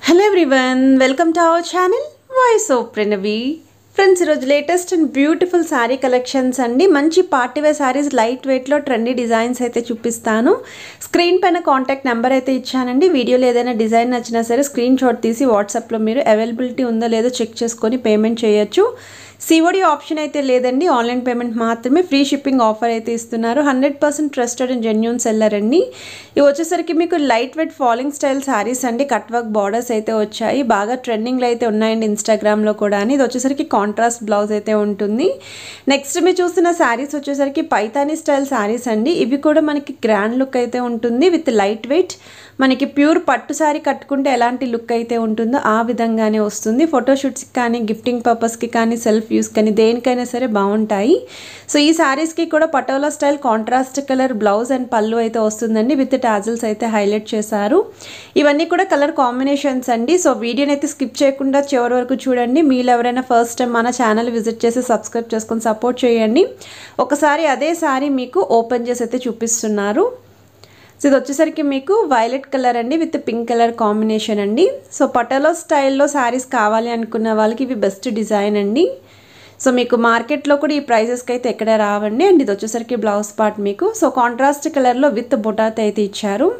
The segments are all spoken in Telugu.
Hello everyone, welcome to our channel Voice of Pranavi. Friends, ఈరోజు latest and beautiful sari collections అండి. మంచి పార్టీ వేర్ శారీస్ లైట్ వెయిట్లో ట్రెండీ డిజైన్స్ అయితే చూపిస్తాను. స్క్రీన్ పైన కాంటాక్ట్ నెంబర్ అయితే ఇచ్చానండి. వీడియోలో ఏదైనా డిజైన్ నచ్చినా సరే స్క్రీన్ షాట్ తీసి వాట్సాప్లో మీరు అవైలబిలిటీ ఉందో లేదో చెక్ చేసుకొని పేమెంట్ చేయొచ్చు. సిఓడి ఆప్షన్ అయితే లేదండి, ఆన్లైన్ పేమెంట్ మాత్రమే. ఫ్రీ షిప్పింగ్ ఆఫర్ అయితే ఇస్తున్నారు. 100% ట్రస్టెడ్ అండ్ జెన్యూన్ సెల్లర్ అండి. ఇవి వచ్చేసరికి మీకు light weight falling style saris అండి. కట్ వర్క్ బార్డర్స్ అయితే వచ్చాయి, బాగా ట్రెండింగ్లో అయితే ఉన్నాయండి ఇన్స్టాగ్రామ్లో కూడా. ఇది వచ్చేసరికి కాంట్రాస్ట్ బ్లౌజ్ అయితే ఉంటుంది. నెక్స్ట్ మీరు చూస్తున్న శారీస్ వచ్చేసరికి పైతానీ స్టైల్ శారీస్ అండి. ఇవి కూడా మనకి గ్రాండ్ లుక్ అయితే ఉంటుంది. విత్ లైట్ వెయిట్ మనకి ప్యూర్ పట్టు శారీ కట్టుకుంటే ఎలాంటి లుక్ అయితే ఉంటుందో ఆ విధంగానే వస్తుంది. ఫోటోషూట్స్కి కానీ, గిఫ్టింగ్ పర్పస్కి కానీ, సెల్ఫ్ యూస్ కానీ దేనికైనా సరే బాగుంటాయి. సో ఈ శారీస్కి కూడా patola style contrast colour blouse and పళ్ళు అయితే వస్తుందండి. విత్ టాజిల్స్ అయితే హైలైట్ చేశారు. ఇవన్నీ కూడా కలర్ కాంబినేషన్స్ అండి. సో వీడియోని అయితే స్కిప్ చేయకుండా చివరి వరకు చూడండి. మీరు ఎవరైనా ఫస్ట్ టైం మన ఛానల్ విజిట్ చేసి సబ్స్క్రైబ్ చేసుకొని సపోర్ట్ చేయండి. ఒకసారి అదే శారీ మీకు ఓపెన్ చేసి అయితే చూపిస్తున్నారు. సో ఇది వచ్చేసరికి మీకు వైలెట్ కలర్ అండి విత్ పింక్ కలర్ కాంబినేషన్ అండి. సో పటోలా స్టైల్లో శారీస్ కావాలి అనుకున్న వాళ్ళకి ఇవి బెస్ట్ డిజైన్ అండి. సో మీకు మార్కెట్లో కూడా ఈ ప్రైజెస్కి అయితే ఎక్కడ రావండి. అండ్ ఇది వచ్చేసరికి బ్లౌజ్ పార్ట్ మీకు సో కాంట్రాస్ట్ కలర్లో విత్ బొటాత్ అయితే ఇచ్చారు.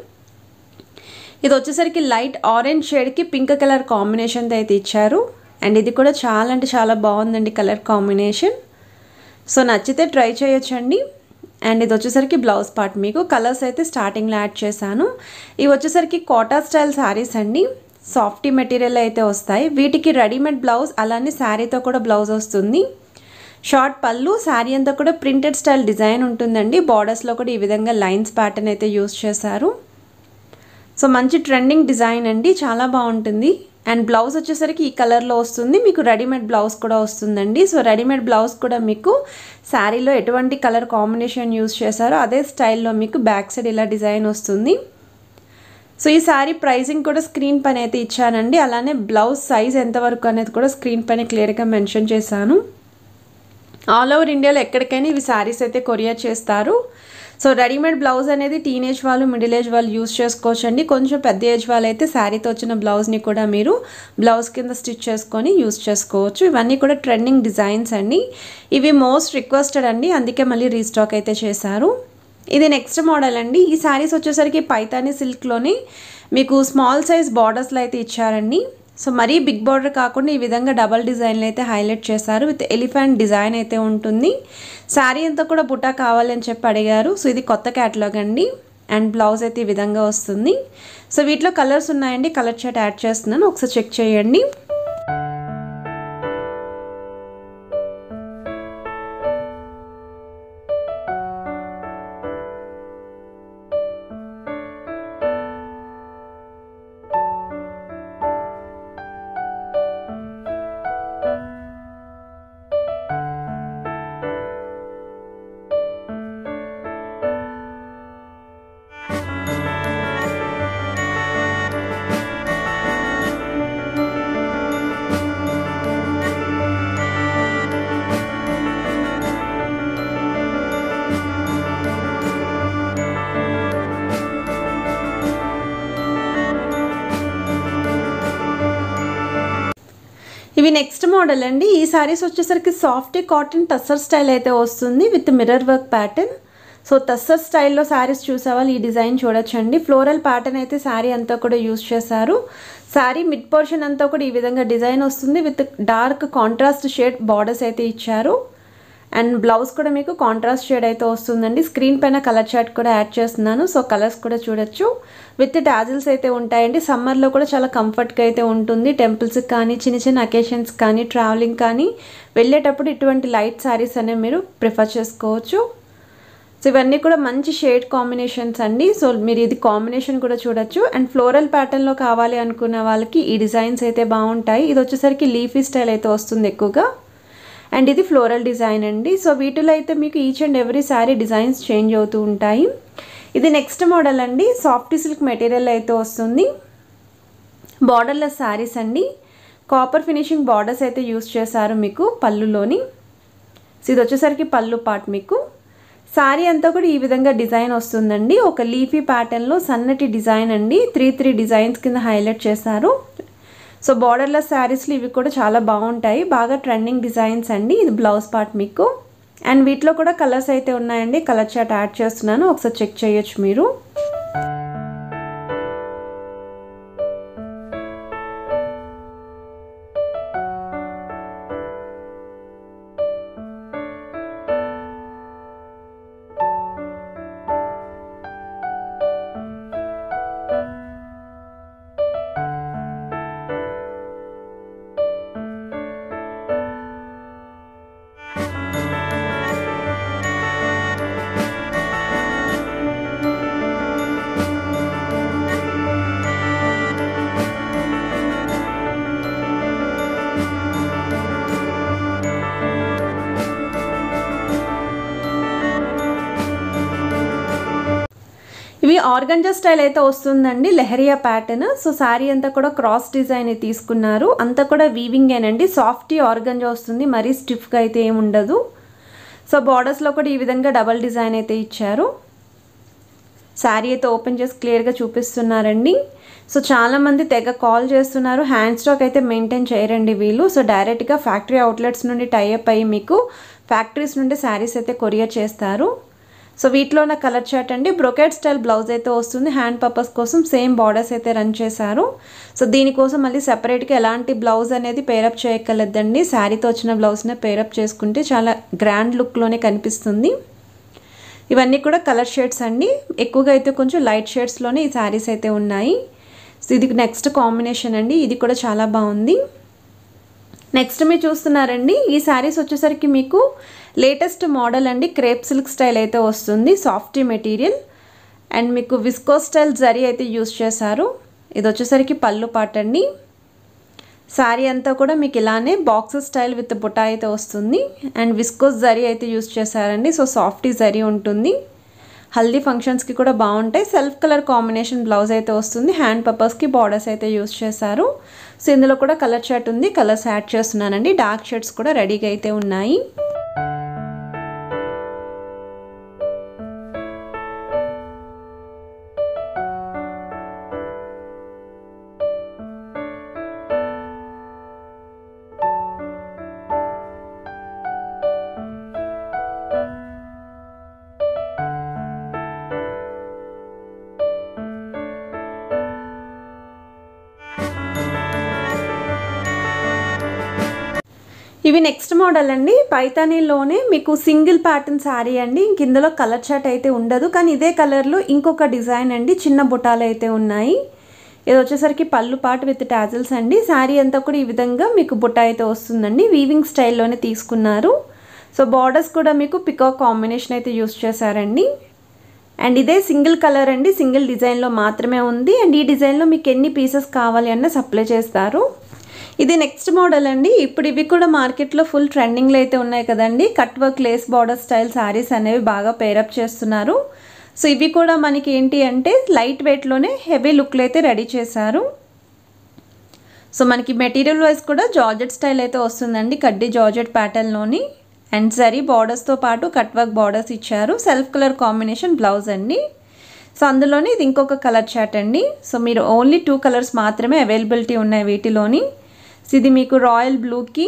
ఇది వచ్చేసరికి లైట్ ఆరెంజ్ షేడ్కి పింక్ కలర్ కాంబినేషన్ అయితే ఇచ్చారు. అండ్ ఇది కూడా చాలా అంటే చాలా బాగుందండి కలర్ కాంబినేషన్. సో నచ్చితే ట్రై చేయొచ్చండి. అండ్ ఇది వచ్చేసరికి బ్లౌజ్ పార్ట్ మీకు కలర్స్ అయితే స్టార్టింగ్లో యాడ్ చేశాను. ఇవి వచ్చేసరికి కోటా స్టైల్ శారీస్ అండి. సాఫ్టీ మెటీరియల్ అయితే వస్తాయి. వీటికి రెడీమేడ్ బ్లౌజ్ అలానే శారీతో కూడా బ్లౌజ్ వస్తుంది. షార్ట్ పళ్ళు, శారీ అంతా కూడా ప్రింటెడ్ స్టైల్ డిజైన్ ఉంటుందండి. బార్డర్స్లో కూడా ఈ విధంగా లైన్స్ ప్యాటర్న్ అయితే యూస్ చేశారు. సో మంచి ట్రెండింగ్ డిజైన్ అండి, చాలా బాగుంటుంది. అండ్ బ్లౌజ్ వచ్చేసరికి ఈ కలర్లో వస్తుంది. మీకు రెడీమేడ్ బ్లౌజ్ కూడా వస్తుందండి. సో రెడీమేడ్ బ్లౌజ్ కూడా మీకు శారీలో ఎటువంటి కలర్ కాంబినేషన్ యూస్ చేశారో అదే స్టైల్లో మీకు బ్యాక్ సైడ్ ఇలా డిజైన్ వస్తుంది. సో ఈ శారీ ప్రైసింగ్ కూడా స్క్రీన్ పైన అయితే ఇచ్చానండి. అలానే బ్లౌజ్ సైజ్ ఎంతవరకు అనేది కూడా స్క్రీన్ పైన క్లియర్గా మెన్షన్ చేశాను. ఆల్ ఓవర్ ఇండియాలో ఎక్కడికైనా ఇవి శారీస్ అయితే కొరియర్ చేస్తారు. సో రెడీమేడ్ బ్లౌజ్ అనేది టీనేజ్ వాళ్ళు, మిడిల్ ఏజ్ వాళ్ళు యూస్ చేసుకోవచ్చు అండి. కొంచెం పెద్ద ఏజ్ వాళ్ళు అయితే శారీతో వచ్చిన బ్లౌజ్ని కూడా మీరు బ్లౌజ్ కింద స్టిచ్ చేసుకొని యూస్ చేసుకోవచ్చు. ఇవన్నీ కూడా ట్రెండింగ్ డిజైన్స్ అండి. ఇవి మోస్ట్ రిక్వెస్టెడ్ అండి, అందుకే మళ్ళీ రీస్టాక్ అయితే చేశారు. ఇది నెక్స్ట్ మోడల్ అండి. ఈ శారీస్ వచ్చేసరికి పైతానీ సిల్క్లోని మీకు స్మాల్ సైజ్ బార్డర్స్లో అయితే ఇచ్చారండి. సో మరీ బిగ్ బార్డర్ కాకుండా ఈ విధంగా డబల్ డిజైన్లు అయితే హైలైట్ చేశారు. విత్ ఎలిఫెంట్ డిజైన్ అయితే ఉంటుంది. శారీ అంతా కూడా బుటా కావాలి అని చెప్పి అడిగారు. సో ఇది కొత్త క్యాటలాగ్ అండి. అండ్ బ్లౌజ్ అయితే ఈ విధంగా వస్తుంది. సో వీటిలో కలర్స్ ఉన్నాయండి, కలర్ చార్ట్ యాడ్ చేస్తున్నాను, ఒకసారి చెక్ చేయండి. ఇవి నెక్స్ట్ మోడల్ అండి. ఈ శారీస్ వచ్చేసరికి సాఫ్ట్ కాటన్ టస్సర్ స్టైల్ అయితే వస్తుంది with mirror work pattern. So tussar స్టైల్లో శారీస్ చూసేవాళ్ళు ఈ డిజైన్ చూడొచ్చండి. ఫ్లోరల్ ప్యాటర్న్ అయితే శారీ అంతా కూడా యూస్ చేశారు. శారీ మిడ్ పోర్షన్ అంతా కూడా ఈ విధంగా డిజైన్ వస్తుంది. With dark contrast shade borders అయితే ఇచ్చారు. అండ్ బ్లౌజ్ కూడా మీకు కాంట్రాస్ట్ షేడ్ అయితే వస్తుందండి. స్క్రీన్ పైన కలర్ చార్ట్ కూడా యాడ్ చేస్తున్నాను. సో కలర్స్ కూడా చూడొచ్చు. విత్ టాజిల్స్ అయితే ఉంటాయండి. సమ్మర్లో కూడా చాలా కంఫర్ట్గా అయితే ఉంటుంది. టెంపుల్స్కి కానీ, చిన్న చిన్న అకేషన్స్ కానీ, ట్రావెలింగ్ కానీ వెళ్ళేటప్పుడు ఇటువంటి లైట్ శారీస్ అనేవి మీరు ప్రిఫర్ చేసుకోవచ్చు. సో ఇవన్నీ కూడా మంచి షేడ్ కాంబినేషన్స్ అండి. సో మీరు ఇది కాంబినేషన్ కూడా చూడొచ్చు. అండ్ ఫ్లోరల్ ప్యాటర్న్లో కావాలి అనుకున్న వాళ్ళకి ఈ డిజైన్స్ అయితే బాగుంటాయి. ఇది వచ్చేసరికి లీఫీ స్టైల్ అయితే వస్తుంది ఎక్కువగా. అండ్ ఇది ఫ్లోరల్ డిజైన్ అండి. సో వీటిలో అయితే మీకు each and every sari designs change అవుతూ ఉంటాయి. ఇది నెక్స్ట్ మోడల్ అండి. సాఫ్ట్ సిల్క్ మెటీరియల్ అయితే వస్తుంది. బార్డర్లెస్ శారీస్ అండి. కాపర్ ఫినిషింగ్ బార్డర్స్ అయితే యూస్ చేశారు మీకు పళ్ళులోని. సో ఇది వచ్చేసరికి పళ్ళు పార్ట్ మీకు. సారీ అంతా కూడా ఈ విధంగా డిజైన్ వస్తుందండి. ఒక లీఫీ ప్యాటర్న్ లో సన్నటి డిజైన్ అండి. 3 డిజైన్స్ కింద హైలైట్ చేశారు. సో బార్డర్లెస్ శారీస్లో ఇవి కూడా చాలా బాగుంటాయి, బాగా ట్రెండింగ్ డిజైన్స్ అండి. ఇది బ్లౌజ్ పార్ట్ మీకు. అండ్ వీటిలో కూడా కలర్స్ అయితే ఉన్నాయండి, కలర్ చార్ట్ యాడ్ చేస్తున్నాను, ఒకసారి చెక్ చేయొచ్చు మీరు. ఇవి ఆర్గంజా స్టైల్ అయితే వస్తుందండి, లెహరియా ప్యాటర్న్. సో శారీ అంతా కూడా క్రాస్ డిజైన్ తీసుకున్నారు, అంతా కూడా వీవింగేనండి. సాఫ్టీ ఆర్గంజా వస్తుంది, మరీ స్టిఫ్గా అయితే ఏమి ఉండదు. సో బార్డర్స్లో కూడా ఈ విధంగా డబల్ డిజైన్ అయితే ఇచ్చారు. శారీ అయితే ఓపెన్ చేసి క్లియర్గా చూపిస్తున్నారండి. సో చాలామంది తెగ కాల్ చేస్తున్నారు, హ్యాండ్ స్టాక్ అయితే మెయింటైన్ చేయరండి వీళ్ళు. సో డైరెక్ట్గా ఫ్యాక్టరీ అవుట్లెట్స్ నుండి టైఅప్ అయ్యి మీకు ఫ్యాక్టరీస్ నుండి శారీస్ అయితే కొరియర్ చేస్తారు. సో వీటిలో ఉన్న కలర్ చార్ట్ అండి. బ్రొకెట్ స్టైల్ బ్లౌజ్ అయితే వస్తుంది, హ్యాండ్ పర్పస్ కోసం సేమ్ బార్డర్స్ అయితే రన్ చేశారు. సో దీనికోసం మళ్ళీ సెపరేట్గా ఎలాంటి బ్లౌజ్ అనేది పేరప్ చేయగలదండి. శారీతో వచ్చిన బ్లౌజ్నే పేరప్ చేసుకుంటే చాలా గ్రాండ్ లుక్లోనే కనిపిస్తుంది. ఇవన్నీ కూడా కలర్ షేడ్స్ అండి, ఎక్కువగా అయితే కొంచెం లైట్ షేడ్స్లోనే ఈ శారీస్ అయితే ఉన్నాయి. సో ఇది నెక్స్ట్ కాంబినేషన్ అండి, ఇది కూడా చాలా బాగుంది. నెక్స్ట్ మీరు చూస్తున్నారండి, ఈ శారీస్ వచ్చేసరికి మీకు లేటెస్ట్ మోడల్ అండి, క్రేప్ సిల్క్ స్టైల్ అయితే వస్తుంది, సాఫ్టీ మెటీరియల్. అండ్ మీకు విస్కోస్ స్టైల్ జరీ అయితే యూస్ చేశారు. ఇది వచ్చేసరికి పళ్ళు పార్ట్ అండి. శారీ అంతా కూడా మీకు ఇలానే బాక్సెస్ స్టైల్ విత్ బుటా అయితే వస్తుంది. అండ్ విస్కోస్ జరీ అయితే యూస్ చేశారండి. సో సాఫ్టీ జరీ ఉంటుంది, హల్దీ ఫంక్షన్స్కి కూడా బాగుంటాయి. సెల్ఫ్ కలర్ కాంబినేషన్ బ్లౌజ్ అయితే వస్తుంది, హ్యాండ్ పర్పస్కి బార్డర్స్ అయితే యూస్ చేశారు. సో ఇందులో కూడా కలర్ చార్ట్ ఉంది, కలర్స్ యాడ్ చేస్తున్నానండి. డార్క్ షేడ్స్ కూడా రెడీగా అయితే ఉన్నాయి. ఇవి నెక్స్ట్ మోడల్ అండి, పైతానీలోనే మీకు సింగిల్ ప్యాటర్న్ శారీ అండి. ఇందులో కలర్ చార్ట్ అయితే ఉండదు, కానీ ఇదే కలర్లో ఇంకొక డిజైన్ అండి, చిన్న బుటాలు అయితే ఉన్నాయి. ఇది వచ్చేసరికి పళ్ళు పార్ట్ విత్ టాజిల్స్ అండి. శారీ అంతా కూడా ఈ విధంగా మీకు బుట్ట అయితే వస్తుందండి, వీవింగ్ స్టైల్లోనే తీసుకున్నారు. సో బార్డర్స్ కూడా మీకు పికాక్ కాంబినేషన్ అయితే యూస్ చేశారండి. అండ్ ఇదే సింగిల్ కలర్ అండి, సింగిల్ డిజైన్లో మాత్రమే ఉంది. అండ్ ఈ డిజైన్లో మీకు ఎన్ని పీసెస్ కావాలి అన్న సప్లై చేస్తారు. ఇది నెక్స్ట్ మోడల్ అండి. ఇప్పుడు ఇవి కూడా మార్కెట్లో ఫుల్ ట్రెండింగ్లో అయితే ఉన్నాయి కదండి, cut work lace border style saris అనేవి బాగా పేరప్ చేస్తున్నారు. సో ఇవి కూడా మనకి ఏంటి అంటే లైట్ వెయిట్లోనే హెవీ లుక్లో అయితే రెడీ చేశారు. సో మనకి మెటీరియల్ వైజ్ కూడా జార్జెట్ స్టైల్ అయితే వస్తుందండి, కడ్డీ జార్జెట్ ప్యాటర్న్లోని. అండ్ జరీ బార్డర్స్తో పాటు కట్ వర్క్ బార్డర్స్ ఇచ్చారు. సెల్ఫ్ కలర్ కాంబినేషన్ బ్లౌజ్ అండి. సో అందులోని ఇది ఇంకొక కలర్ చార్ట్ అండి. సో మీరు ఓన్లీ 2 కలర్స్ మాత్రమే అవైలబిలిటీ ఉన్నాయి వీటిలోని. సో ఇది మీకు రాయల్ బ్లూకి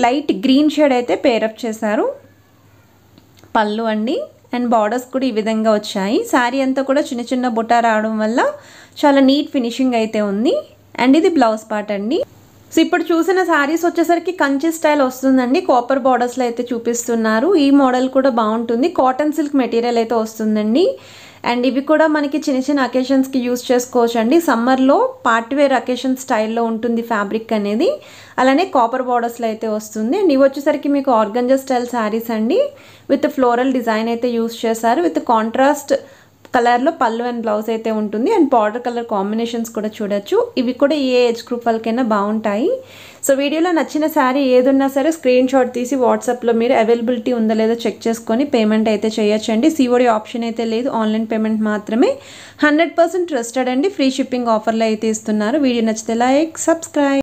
లైట్ గ్రీన్ షేడ్ అయితే పేరప్ చేశారు. పళ్ళు అండి. అండ్ బార్డర్స్ కూడా ఈ విధంగా వచ్చాయి. శారీ అంతా కూడా చిన్న చిన్న బుట్ట రావడం వల్ల చాలా నీట్ ఫినిషింగ్ అయితే ఉంది. అండ్ ఇది బ్లౌజ్ పార్ట్ అండి. సో ఇప్పుడు చూసిన శారీస్ వచ్చేసరికి కంచి స్టైల్ వస్తుందండి, కాపర్ బార్డర్స్లో అయితే చూపిస్తున్నారు. ఈ మోడల్ కూడా బాగుంటుంది, కాటన్ సిల్క్ మెటీరియల్ అయితే వస్తుందండి. అండ్ ఇవి కూడా మనకి చిన్న చిన్న అకేషన్స్కి యూస్ చేసుకోవచ్చు అండి. సమ్మర్లో పార్టీవేర్ అకేషన్ స్టైల్లో ఉంటుంది ఫ్యాబ్రిక్ అనేది. అలానే కాపర్ బార్డర్స్లో అయితే వస్తుంది. అండ్ ఇవి వచ్చేసరికి మీకు ఆర్గంజా స్టైల్ శారీస్ అండి, విత్ ఫ్లోరల్ డిజైన్ అయితే యూస్ చేశారు. విత్ కాంట్రాస్ట్ కలర్లో పళ్ళు అండ్ బ్లౌజ్ అయితే ఉంటుంది. అండ్ బార్డర్ కలర్ కాంబినేషన్స్ కూడా చూడొచ్చు. ఇవి కూడా ఏ ఏజ్ గ్రూప్ వాళ్ళకైనా బాగుంటాయి. సో వీడియోలో నచ్చిన శారీ ఏదున్నా సరే స్క్రీన్ షాట్ తీసి వాట్సాప్లో మీరు అవైలబిలిటీ ఉందో లేదో చెక్ చేసుకొని పేమెంట్ అయితే చేయొచ్చండి. సిఓడి ఆప్షన్ అయితే లేదు, ఆన్లైన్ పేమెంట్ మాత్రమే. 100% ట్రస్టెడ్ అండి, ఫ్రీ షిప్పింగ్ ఆఫర్లో అయితే ఇస్తున్నారు. వీడియో నచ్చితే లైక్, సబ్స్క్రైబ్.